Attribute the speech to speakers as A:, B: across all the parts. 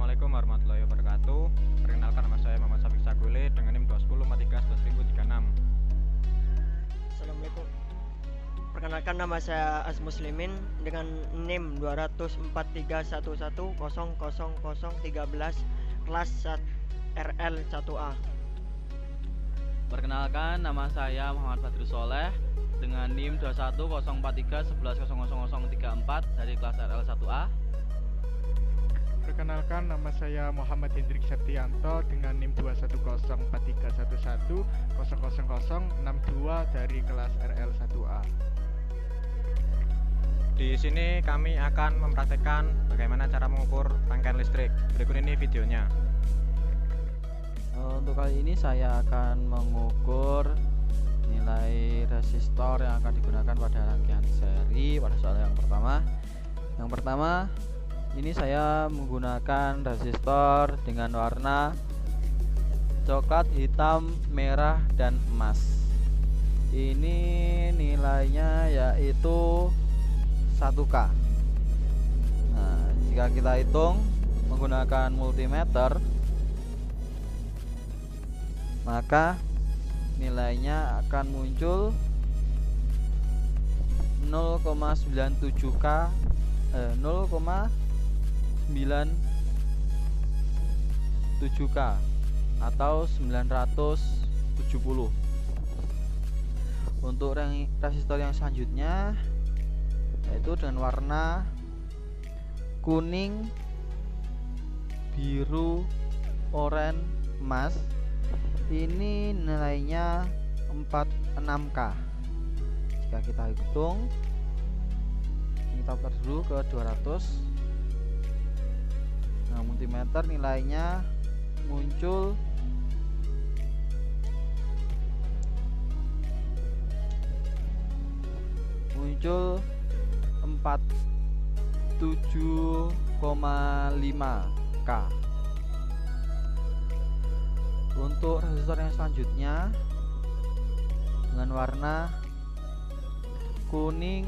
A: Assalamualaikum warahmatullahi wabarakatuh. Perkenalkan, nama saya Muhammad Syafiq Saguile dengan NIM 21043
B: Assalamualaikum. Perkenalkan, nama saya As Muslimin dengan NIM 24311000013 kelas RL1A.
C: Perkenalkan, nama saya Muhammad Badrus Soleh dengan NIM 2104311000034 dari kelas RL1A.
D: Perkenalkan, nama saya Muhammad Hendrik Septianto dengan NIM 2104311000062 dari kelas RL1A.
A: Di sini kami akan mempraktekkan bagaimana cara mengukur rangkaian listrik. Berikut ini videonya.
C: Untuk kali ini saya akan mengukur nilai resistor yang akan digunakan pada rangkaian seri pada soal yang pertama. Yang pertama, ini saya menggunakan resistor dengan warna coklat, hitam, merah, dan emas. Ini nilainya yaitu 1K. Nah, jika kita hitung menggunakan multimeter, maka nilainya akan muncul 0,97K 0,97K atau 970. Untuk resistor yang selanjutnya yaitu dengan warna kuning, biru, oranye, emas. Ini nilainya 46K. Jika kita hitung, kita putar dulu ke 200. Nah, multimeter nilainya muncul 47,5K. Untuk resistor yang selanjutnya dengan warna kuning,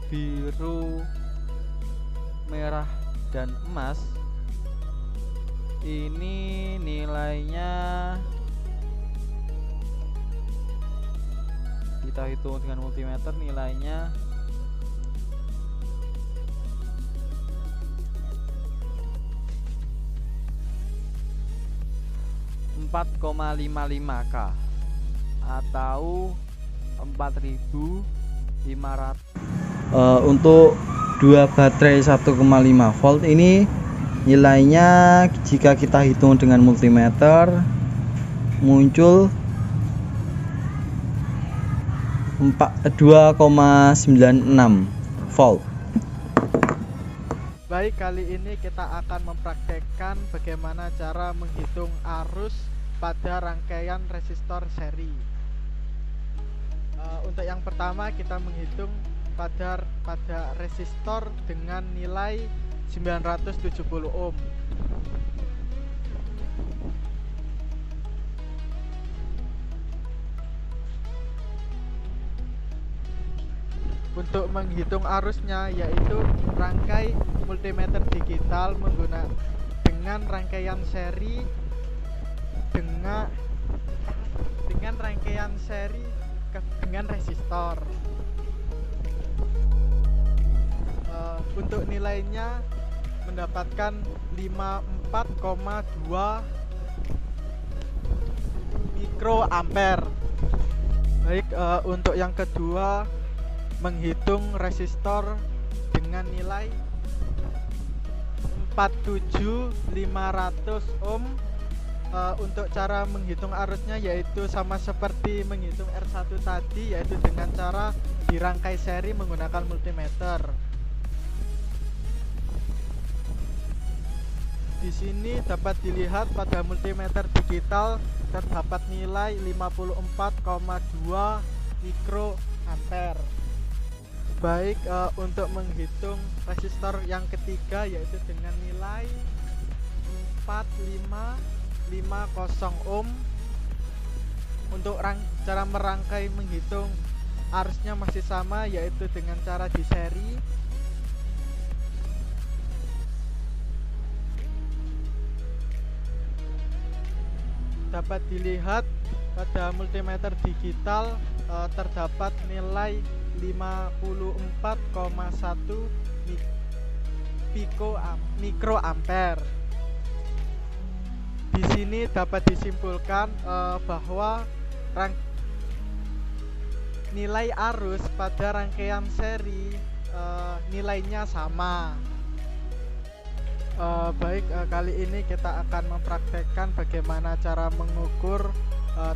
C: biru, merah, dan emas, ini nilainya kita hitung dengan multimeter, nilainya 4,55K atau 4.500. Untuk dua baterai 1,5 volt ini nilainya jika kita hitung dengan multimeter muncul 2,96 volt.
D: Baik, kali ini kita akan mempraktekkan bagaimana cara menghitung arus pada rangkaian resistor seri. Untuk yang pertama kita menghitung pada resistor dengan nilai 970 ohm. Untuk menghitung arusnya yaitu rangkai multimeter digital dengan rangkaian seri dengan resistor. Untuk nilainya mendapatkan 54,2 mikroampere. Baik, untuk yang kedua menghitung resistor dengan nilai 47.500 ohm. Untuk cara menghitung arusnya yaitu sama seperti menghitung R1 tadi, yaitu dengan cara dirangkai seri menggunakan multimeter. Di sini dapat dilihat pada multimeter digital terdapat nilai 54,2 mikroampere. Baik, untuk menghitung resistor yang ketiga yaitu dengan nilai 4550 ohm. Untuk cara merangkai menghitung arusnya masih sama, yaitu dengan cara di seri. dapat dilihat pada multimeter digital terdapat nilai 54,1 mikroampere. Di sini dapat disimpulkan bahwa nilai arus pada rangkaian seri nilainya sama. Kali ini kita akan mempraktekkan bagaimana cara mengukur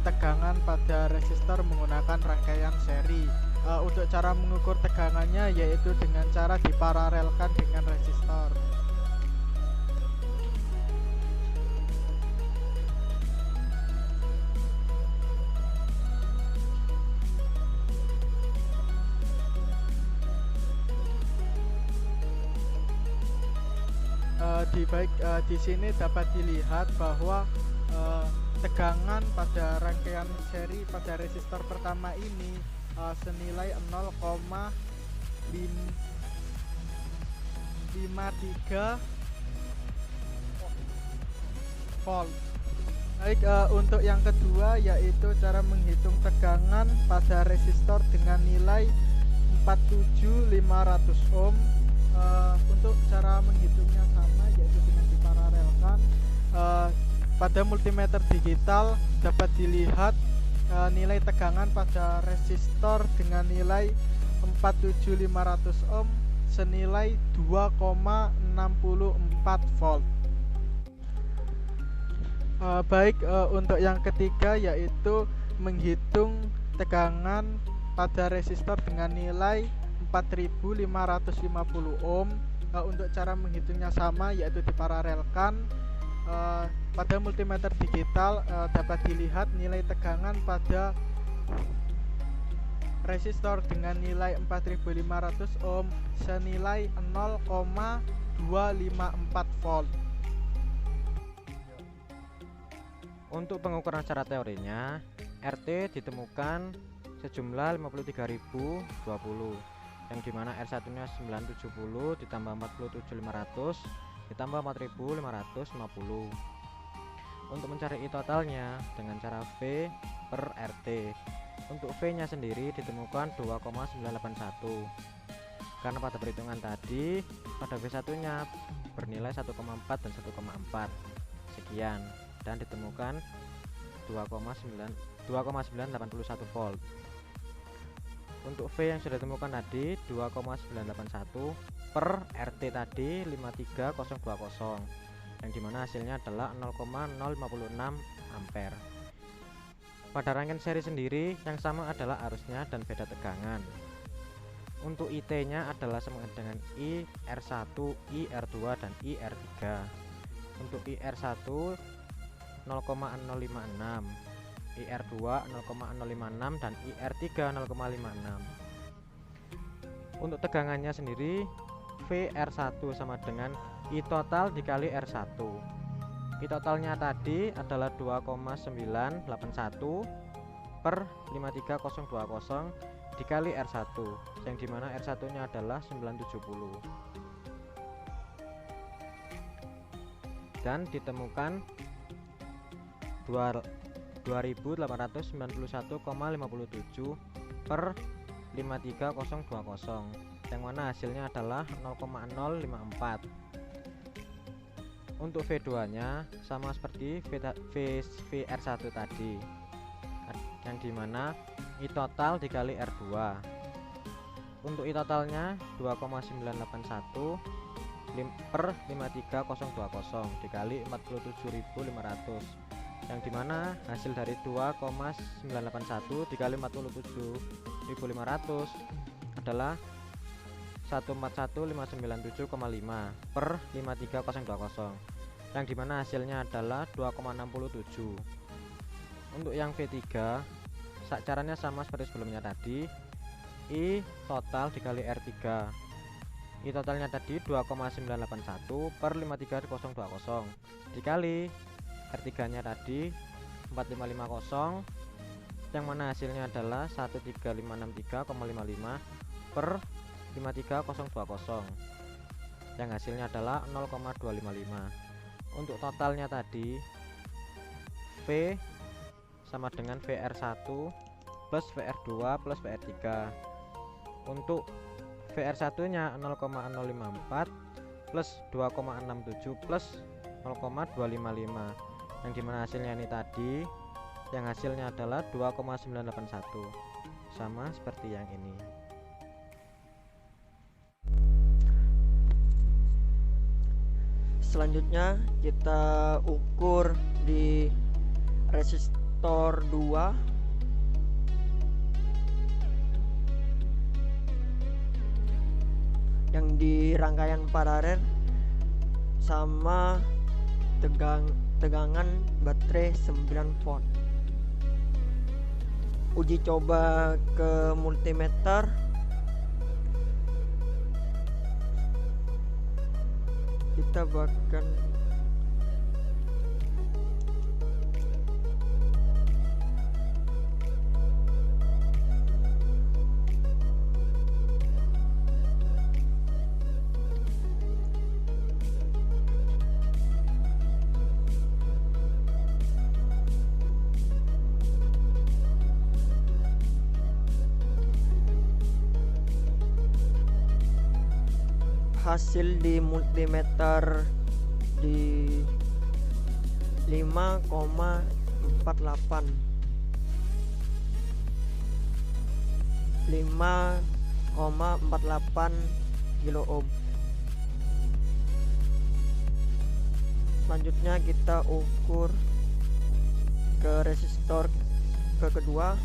D: tegangan pada resistor menggunakan rangkaian seri. Untuk cara mengukur tegangannya yaitu dengan cara diparalelkan dengan resistor. Di sini dapat dilihat bahwa tegangan pada rangkaian seri pada resistor pertama ini senilai 0,53 volt. Untuk yang kedua yaitu cara menghitung tegangan pada resistor dengan nilai 47500 ohm. Untuk cara menghitungnya sama yaitu dengan diparalelkan. Pada multimeter digital dapat dilihat nilai tegangan pada resistor dengan nilai 47500 ohm senilai 2,64 volt. Untuk yang ketiga yaitu menghitung tegangan pada resistor dengan nilai 4550 ohm. Untuk cara menghitungnya sama yaitu diparalelkan. Pada multimeter digital dapat dilihat nilai tegangan pada resistor dengan nilai 4500 ohm senilai 0,254 volt.
A: Untuk pengukuran secara teorinya, RT ditemukan sejumlah 53.020, yang dimana R1 nya 970 ditambah 47.500 ditambah 4.550. Untuk mencari I totalnya dengan cara V per RT. Untuk V nya sendiri ditemukan 2,981, karena pada perhitungan tadi pada V1 nya bernilai 1,4 dan 1,4 sekian, dan ditemukan 2,981 volt. Untuk V yang sudah ditemukan tadi 2,981 per RT tadi 53020, yang dimana hasilnya adalah 0,056 ampere. Pada rangkaian seri sendiri yang sama adalah arusnya dan beda tegangan. Untuk IT nya adalah sama dengan IR1, IR2 dan IR3. Untuk IR1 0,056, IR2 0,056 dan IR3 0,56. Untuk tegangannya sendiri VR1 sama dengan I total dikali R1. I totalnya tadi adalah 2,981 per 53020 dikali R1, yang dimana R1 nya adalah 970, dan ditemukan 2891,57 per 53020, yang mana hasilnya adalah 0,054. Untuk V2 nya sama seperti VR1 tadi, yang dimana I total dikali R2. Untuk I totalnya 2,981 per 53020 dikali 47.500, yang dimana hasil dari 2,981 dikali 47.500 adalah 141597,5 per 53020, yang dimana hasilnya adalah 2,67. Untuk yang V3 caranya sama seperti sebelumnya tadi, I total dikali R3. I totalnya tadi 2,981 per 53020 dikali R3 nya tadi 4550, yang mana hasilnya adalah 13563,55 per 53020, yang hasilnya adalah 0,255. Untuk totalnya tadi V sama dengan VR1 plus VR2 plus VR3. Untuk VR1 nya 0,054 plus 2,67 plus 0,255, yang dimana hasilnya ini tadi, yang hasilnya adalah 2,981, sama seperti yang ini.
B: Selanjutnya kita ukur di resistor 2 yang di rangkaian paralel sama tegangan baterai 9 volt. Uji coba ke multimeter. Kita bahkan hasil di multimeter di 5,48 kilo ohm. Selanjutnya kita ukur ke resistor kedua.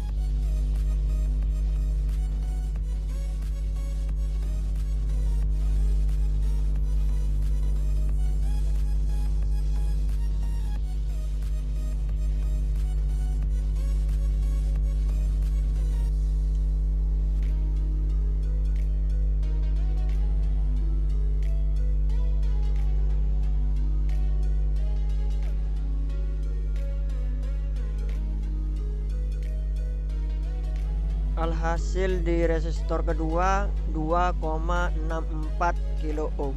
B: Alhasil di resistor kedua 2,64 kilo ohm.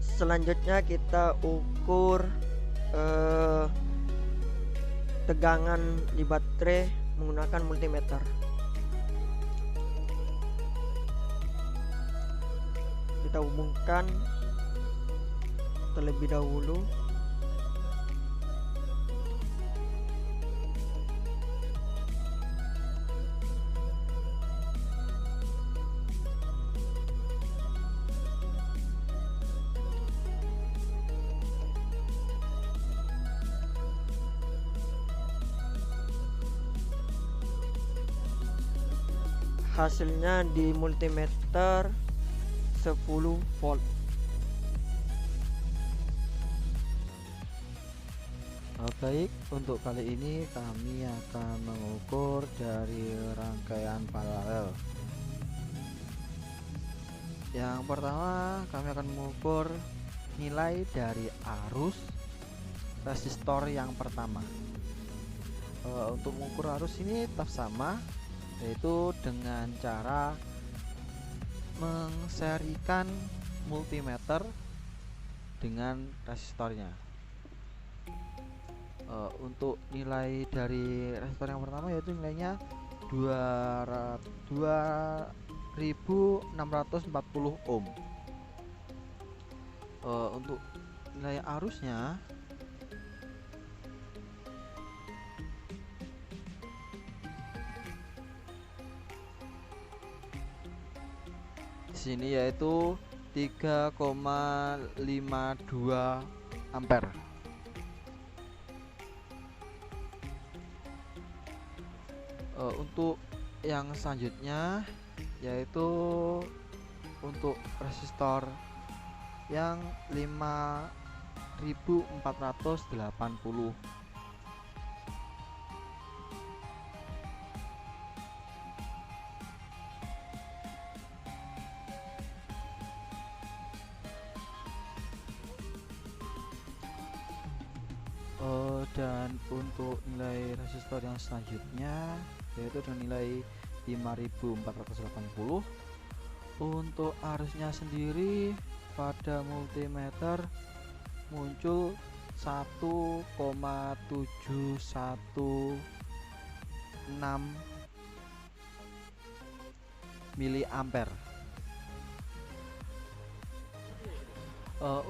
B: Selanjutnya kita ukur tegangan di baterai menggunakan multimeter. Kita hubungkan terlebih dahulu. Hasilnya di multimeter 10 volt.
C: Baik, untuk kali ini kami akan mengukur dari rangkaian paralel. Yang pertama, kami akan mengukur nilai dari arus resistor yang pertama. Untuk mengukur arus ini tetap sama, yaitu dengan cara mengserikan multimeter dengan resistornya. Untuk nilai dari resistor yang pertama yaitu nilainya 2640 ohm. Untuk nilai arusnya di sini yaitu 3,52 ampere. Untuk yang selanjutnya yaitu untuk resistor yang 5480. Dan untuk nilai resistor yang selanjutnya yaitu dengan nilai 5480. Untuk arusnya sendiri pada multimeter muncul 1,716 miliampere.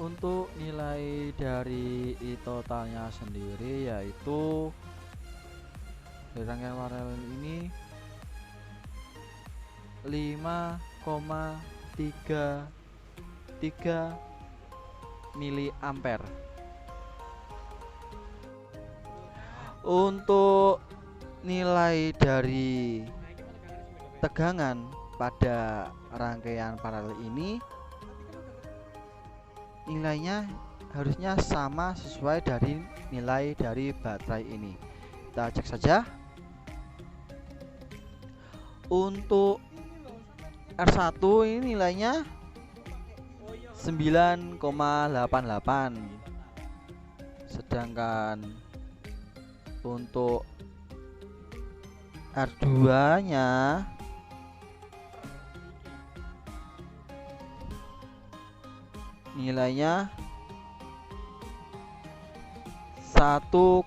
C: Untuk nilai dari I totalnya sendiri yaitu dari rangkaian paralel ini 5,33 miliampere. Untuk nilai dari tegangan pada rangkaian paralel ini nilainya harusnya sama sesuai dari nilai dari baterai ini. Kita cek saja. Untuk R1 ini nilainya 9,88, sedangkan untuk R2 nya nilainya 1,88.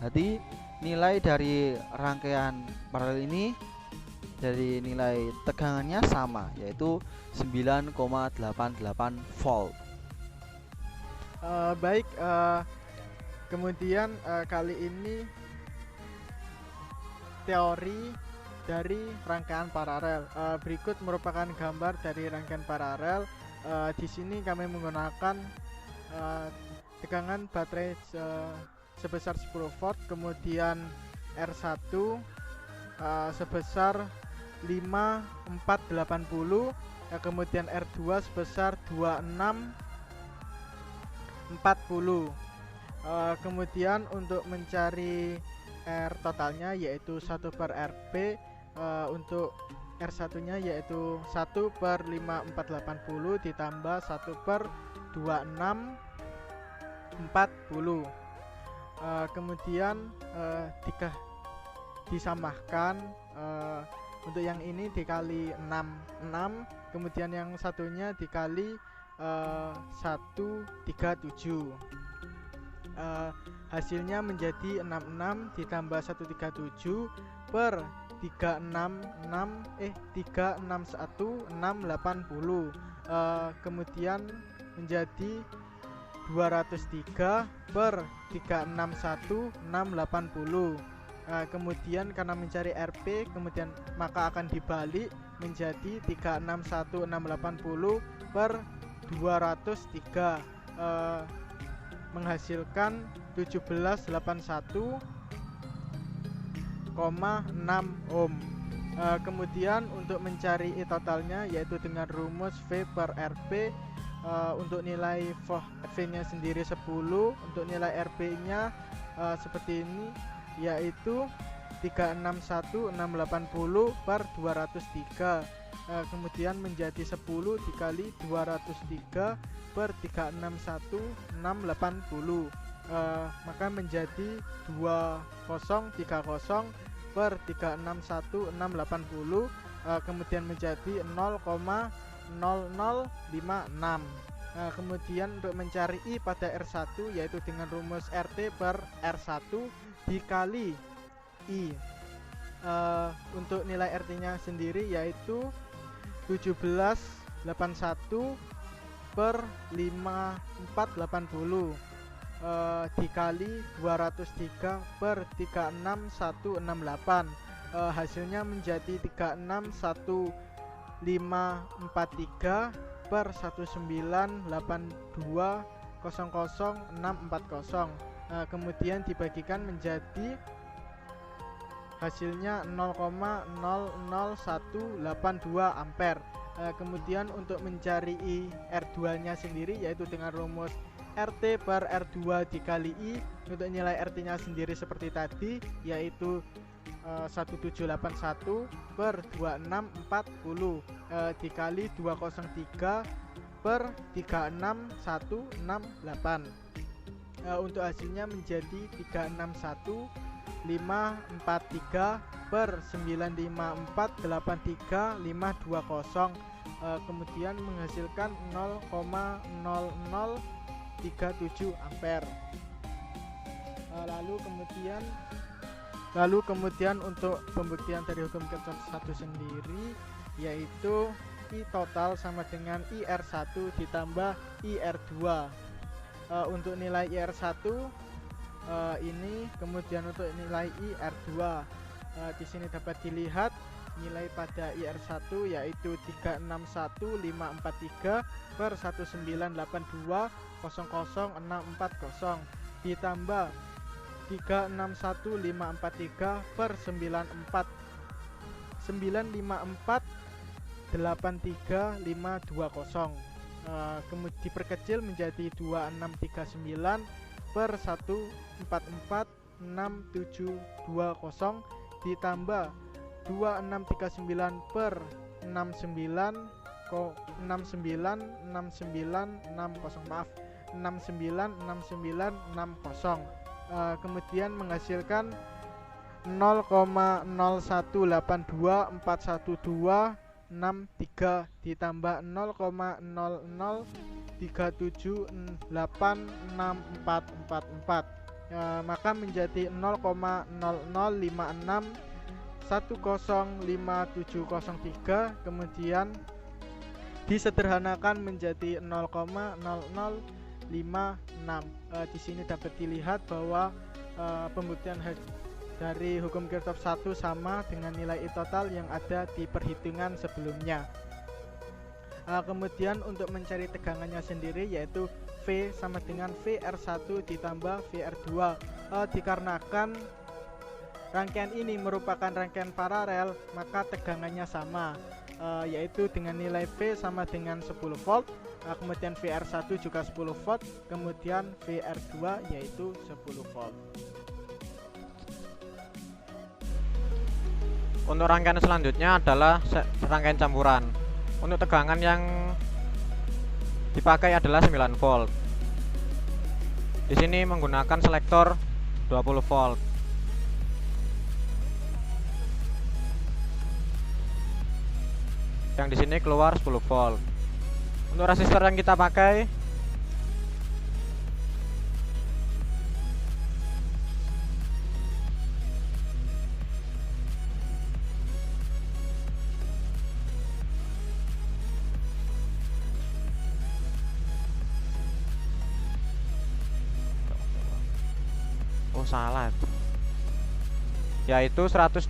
C: Jadi nilai dari rangkaian paralel ini dari nilai tegangannya sama, yaitu 9,88 volt.
D: Baik, kemudian kali ini teori dari rangkaian paralel. Berikut merupakan gambar dari rangkaian paralel. Di sini kami menggunakan tegangan baterai sebesar 10 volt, kemudian R1 sebesar 5480, kemudian R2 sebesar 2640. Kemudian untuk mencari R totalnya yaitu 1/Rp, untuk R1 nya yaitu 1/5480 ditambah 1/2640. Kemudian disamakan, untuk yang ini dikali 6, kemudian yang satunya dikali 137. Hasilnya menjadi 66 ditambah 137 per 361,680. Kemudian menjadi 203 per 361,680. Kemudian karena mencari Rp, kemudian maka akan dibalik menjadi 361,680 per 203, menghasilkan 1781,6 ohm. Kemudian untuk mencari I totalnya yaitu dengan rumus V per Rp, untuk nilai V nya sendiri 10, untuk nilai Rp nya seperti ini yaitu 361,680 per 203, kemudian menjadi 10 dikali 203 per 361,680, maka menjadi 2030 per 361,680, kemudian menjadi 0,0056. Kemudian untuk mencari I pada R1 yaitu dengan rumus RT per R1 dikali I. Untuk nilai RT nya sendiri yaitu 1781 per 5480, dikali 203 per 36168, hasilnya menjadi 361,543 per 198200640. Kemudian dibagikan menjadi hasilnya 0,00182 ampere. Kemudian untuk mencari I R2 nya sendiri yaitu dengan rumus RT per R2 dikali I. Untuk nilai RT nya sendiri seperti tadi yaitu 1781 per 2640, dikali 203 per 36168. Untuk hasilnya menjadi 361,543 per 95483,520. kemudian menghasilkan 0,0037 ampere. Lalu kemudian untuk pembuktian dari hukum Kirchhoff 1 sendiri, yaitu I total sama dengan IR1 ditambah IR2. Untuk nilai IR1 ini, kemudian untuk nilai IR2 di sini dapat dilihat nilai pada IR1 yaitu 361543 per 1982000640 ditambah 361543 per 954 kemudian diperkecil menjadi 2639 per 144670 ditambah 2639 per 69690 kemudian menghasilkan 0,018241263 ditambah 0,003786444, maka menjadi 0,056105703, kemudian disederhanakan menjadi 0,0056. Di sini dapat dilihat bahwa pembuktian dari hukum Kirchhoff 1 sama dengan nilai I total yang ada di perhitungan sebelumnya. Kemudian untuk mencari tegangannya sendiri, yaitu V sama dengan VR1 ditambah VR2. Dikarenakan rangkaian ini merupakan rangkaian paralel, maka tegangannya sama, yaitu dengan nilai V sama dengan 10 volt, kemudian VR1 juga 10 volt, kemudian VR2 yaitu 10 volt.
A: Untuk rangkaian selanjutnya adalah rangkaian campuran. Untuk tegangan yang dipakai adalah 9 volt. Di sini menggunakan selektor 20 volt. Yang di sini keluar 10 volt. Untuk resistor yang kita pakai salah, yaitu 120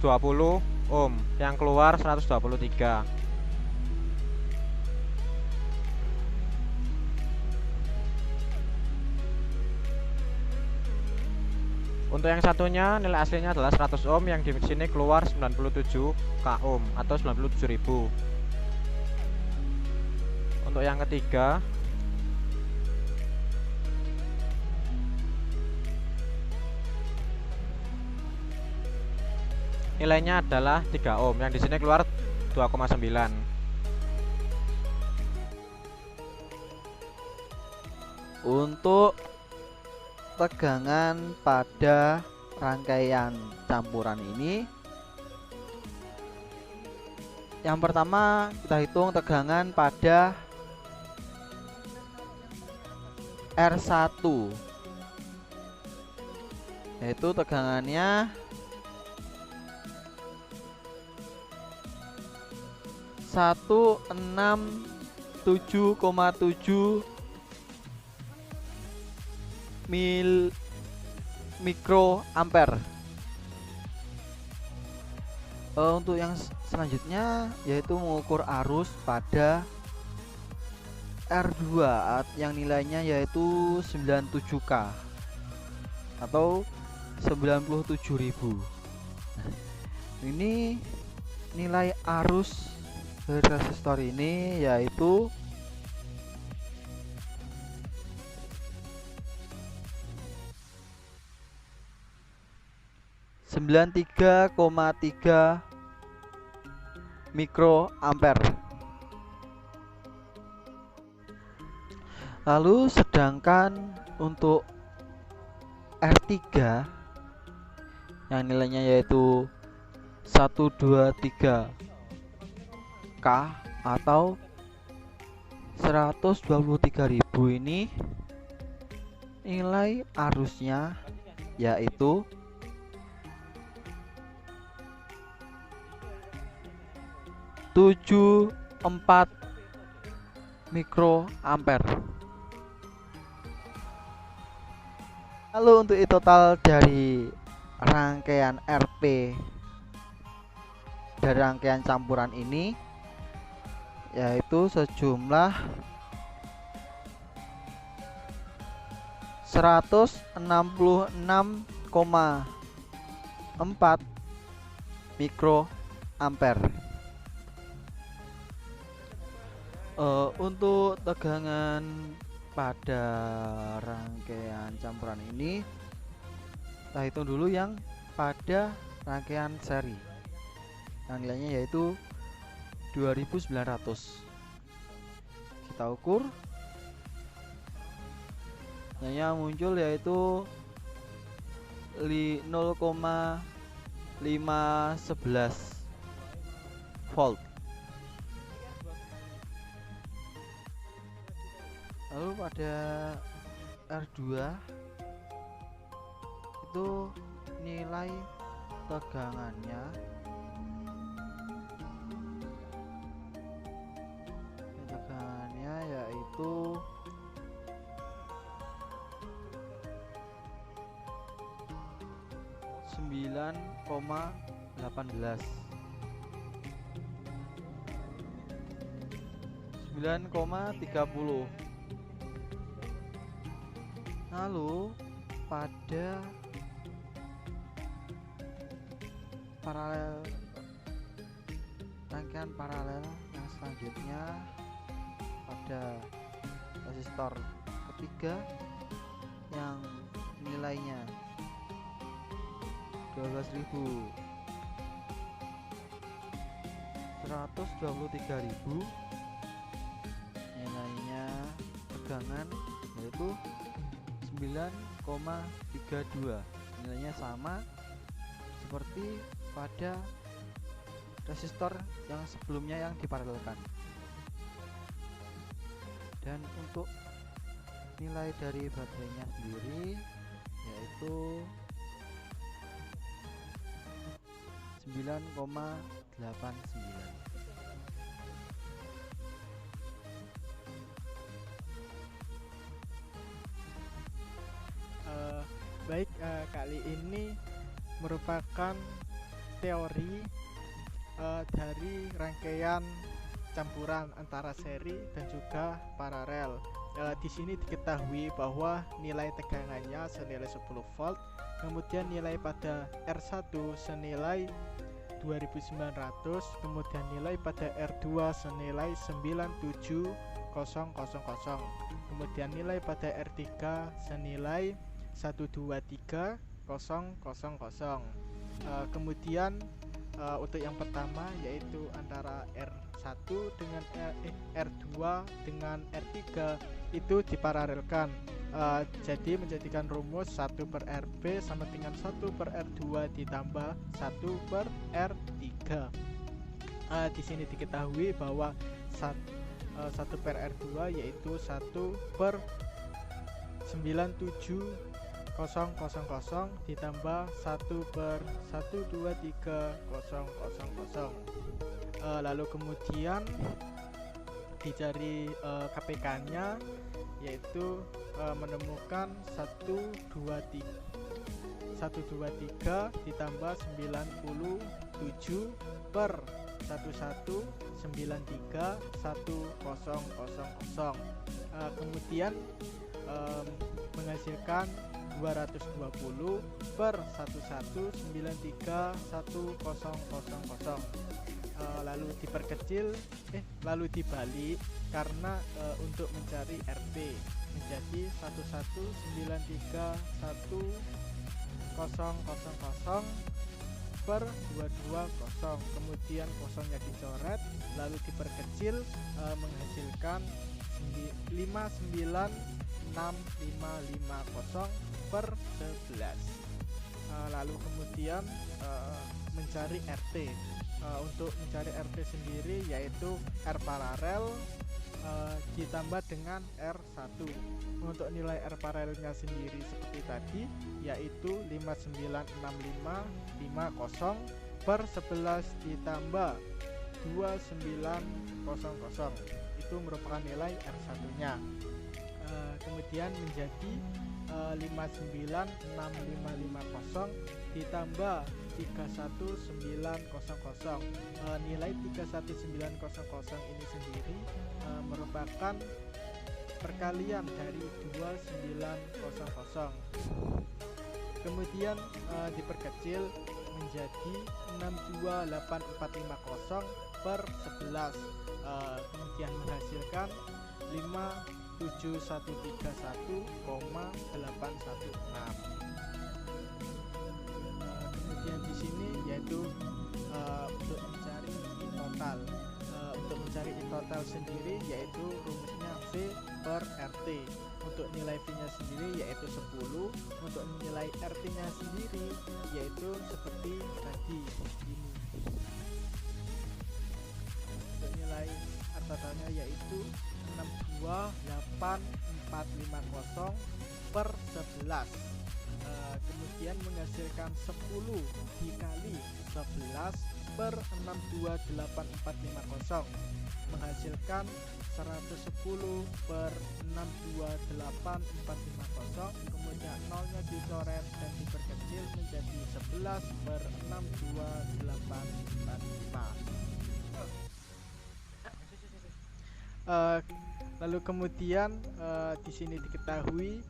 A: ohm, yang keluar 123. Untuk yang satunya nilai aslinya adalah 100 ohm, yang di sini keluar 97 k ohm atau 97.000. Untuk yang ketiga nilainya adalah 3 ohm, yang di sini keluar 2,9.
C: Untuk tegangan pada rangkaian campuran ini, yang pertama kita hitung tegangan pada R1, yaitu tegangannya 167,7 mikroampere. Untuk yang selanjutnya yaitu mengukur arus pada R2 yang nilainya yaitu 97K atau 97.000. Ini nilai arus dari resistor ini yaitu 93,3 mikroampere. Lalu sedangkan untuk R3 yang nilainya yaitu 123K atau 123.000 ini nilai arusnya yaitu 74 mikroampere. Lalu untuk total dari rangkaian RP dari rangkaian campuran ini yaitu sejumlah 166,4 mikroampere. Untuk tegangan pada rangkaian campuran ini kita hitung dulu yang pada rangkaian seri yang nilainya yaitu 2900. Kita ukur nilainya muncul yaitu 0,511 volt. Lalu pada R2 itu nilai tegangannya yaitu 9,30. Lalu pada rangkaian paralel yang selanjutnya pada resistor ketiga yang nilainya 123.000, nilainya tegangan yaitu 9,32. Nilainya sama seperti pada resistor yang sebelumnya yang diparalelkan. Dan untuk nilai dari baterainya sendiri yaitu 9,89.
D: Baik, kali ini merupakan teori dari rangkaian campuran antara seri dan juga paralel. Di sini diketahui bahwa nilai tegangannya senilai 10 volt, kemudian nilai pada R1 senilai 2900, kemudian nilai pada R2 senilai 97000, kemudian nilai pada R3 senilai 123.000. Kemudian untuk yang pertama yaitu antara R1 dengan R2 dengan R3 itu diparalelkan, jadi menjadikan rumus 1/RB sama dengan 1/R2 ditambah 1/R3. Di sini diketahui bahwa 1/R2 yaitu 1/97000 ditambah 1/123.000. Lalu kemudian dicari KPK-nya yaitu menemukan 123 ditambah 97/1193.1000. Kemudian menghasilkan 220/1193.1000. Lalu diperkecil lalu dibalik karena untuk mencari RP menjadi 1191000/220, kemudian kosongnya dicoret lalu diperkecil menghasilkan 596.550/11. Lalu kemudian mencari RT. Untuk mencari RT sendiri yaitu R paralel ditambah dengan R1. Untuk nilai R paralelnya sendiri seperti tadi yaitu 596550 per 11 ditambah 2900, itu merupakan nilai R1 nya. Kemudian menjadi 596550 ditambah 31900. Nilai 31900 ini sendiri merupakan perkalian dari 2900. Kemudian diperkecil menjadi 62850 per 11, kemudian menghasilkan 57131,816. Kemudian di sini yaitu untuk mencari I total. Untuk mencari I total sendiri yaitu rumusnya V per RT. Untuk nilai V-nya sendiri yaitu 10. Untuk nilai RT-nya sendiri yaitu seperti tadi ini. Untuk nilai R totalnya yaitu 62850 per 11. Kemudian menghasilkan 10 dikali 11 per 628450 menghasilkan 110 per 628450. Kemudian nolnya dicoret dan diperkecil menjadi 11 per 62845. Lalu kemudian di sini diketahui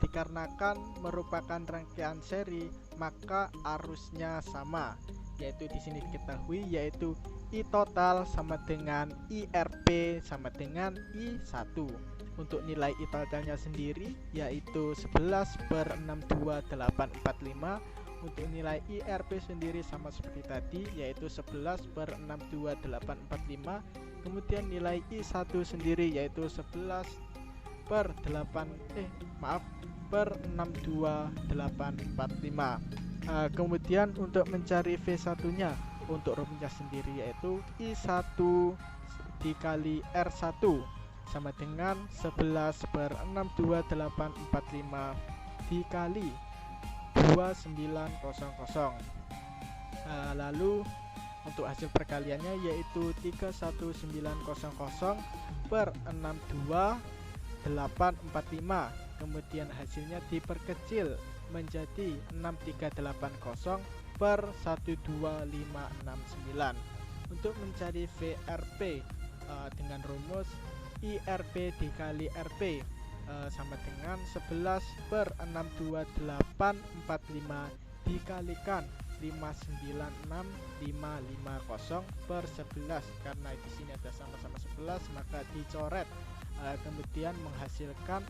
D: dikarenakan merupakan rangkaian seri maka arusnya sama, yaitu di sini diketahui yaitu I total sama dengan IRP sama dengan I1. Untuk nilai I totalnya sendiri yaitu 11 per 62845. Untuk nilai IRP sendiri sama seperti tadi yaitu 11 per 62845. Kemudian nilai I1 sendiri yaitu 11 per 62845. Kemudian untuk mencari V1 nya untuk rumusnya sendiri yaitu I1 dikali R1 sama dengan 11 per 62845 dikali 2900. Lalu untuk hasil perkaliannya yaitu 31900 per 62845. Kemudian hasilnya diperkecil menjadi 6380 per 12569. Untuk mencari VRP dengan rumus IRP dikali RP sama dengan 11 per 62845 dikalikan 596550 per 11. Karena di sini ada sama-sama 11 maka dicoret, kemudian menghasilkan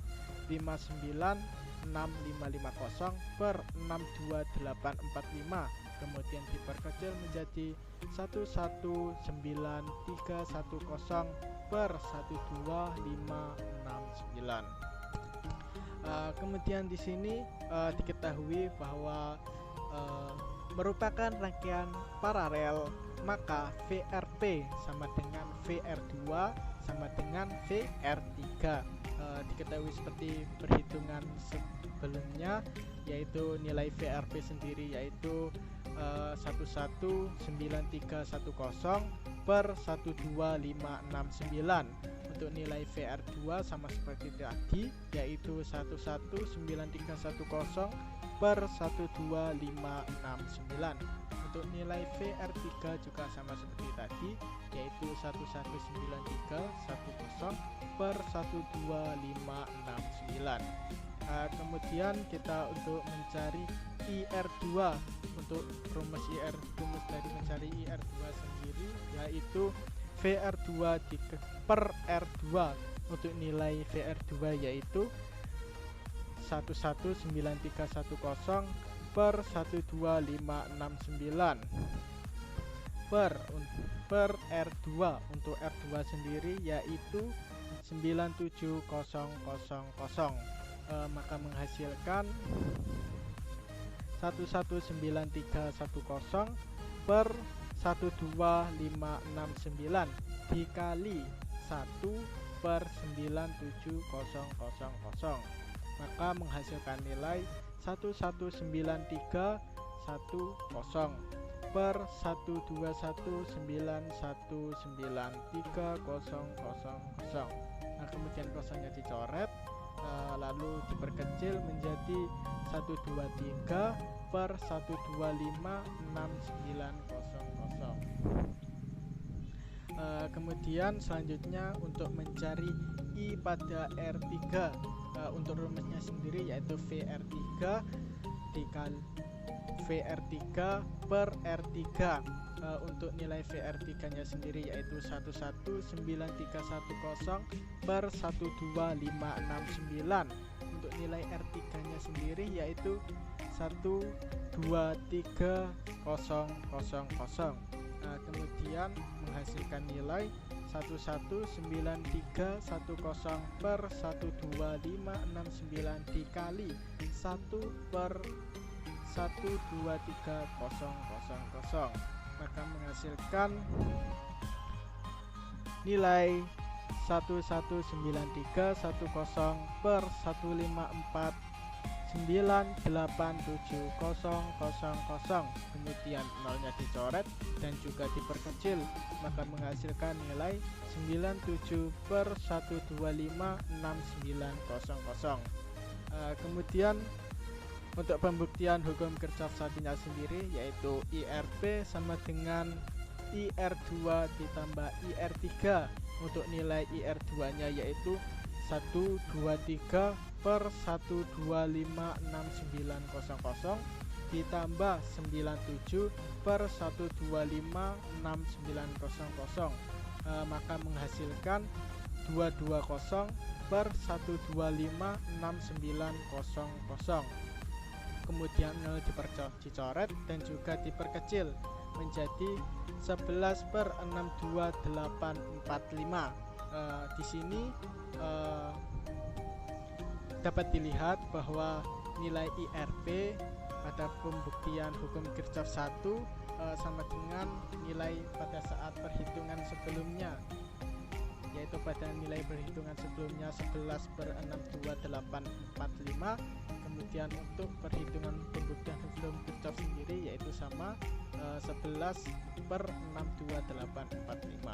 D: 596550 per 62845. Kemudian diperkecil menjadi 11930 per 12569. Kemudian di sini diketahui bahwa merupakan rangkaian paralel, maka VRP sama dengan VR2 sama dengan VR3. Diketahui seperti perhitungan sebelumnya, yaitu nilai VRP sendiri yaitu 11930 per 12569. Untuk nilai VR2 sama seperti tadi yaitu 11930 per 12569. Untuk nilai VR3 juga sama seperti tadi yaitu 11930 per 12569. Kemudian kita untuk mencari IR2, untuk rumus dari mencari IR2 sendiri yaitu VR2 per R2. Untuk nilai VR2 yaitu 11930 per 12569 per R2. Untuk R2 sendiri yaitu 97000, maka menghasilkan 11930 per 12569 dikali 1 per 97000, maka menghasilkan nilai 1193110 per 121919300. Nah, kemudian kosongnya dicoret, lalu diperkecil menjadi 123 per 1256900. Kemudian selanjutnya untuk mencari I pada R3, untuk rumusnya sendiri yaitu VR3 dikali VR3 per R3. Untuk nilai VR3 nya sendiri yaitu 1193110 per 12569. Untuk nilai R3 nya sendiri yaitu 123000. Kemudian menghasilkan nilai 1193110 per 12569 dikali 1 per 1230000, maka menghasilkan nilai 1193110 per 154987000. Kemudian nolnya dicoret dan juga diperkecil, maka menghasilkan nilai 97 per 1256900. Kemudian untuk pembuktian hukum Kirchhoff satunya sendiri yaitu IRP sama dengan IR2 ditambah IR3. Untuk nilai IR2 nya yaitu 123 per 1256900 ditambah 97 per 1256900, maka menghasilkan 220 per 1256900. Kemudian nol dicoret dan juga diperkecil menjadi 11 per 62845. Di sini dapat dilihat bahwa nilai IRP pada pembuktian hukum Kirchhoff 1 sama dengan nilai pada saat perhitungan sebelumnya, yaitu pada nilai perhitungan sebelumnya 11 per 62845. Kemudian untuk perhitungan pembuktian hukum Kirchhoff sendiri yaitu sama 11 per 62845.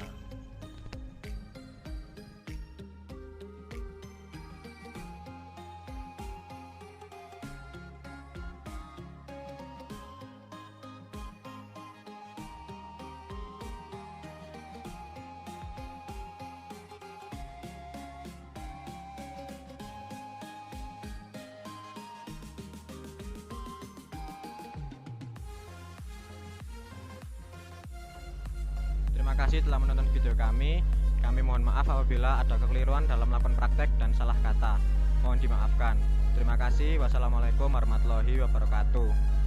A: Terima kasih telah menonton video kami. Kami mohon maaf apabila ada kekeliruan dalam melakukan praktek dan salah kata. Mohon dimaafkan. Terima kasih. Wassalamualaikum warahmatullahi wabarakatuh.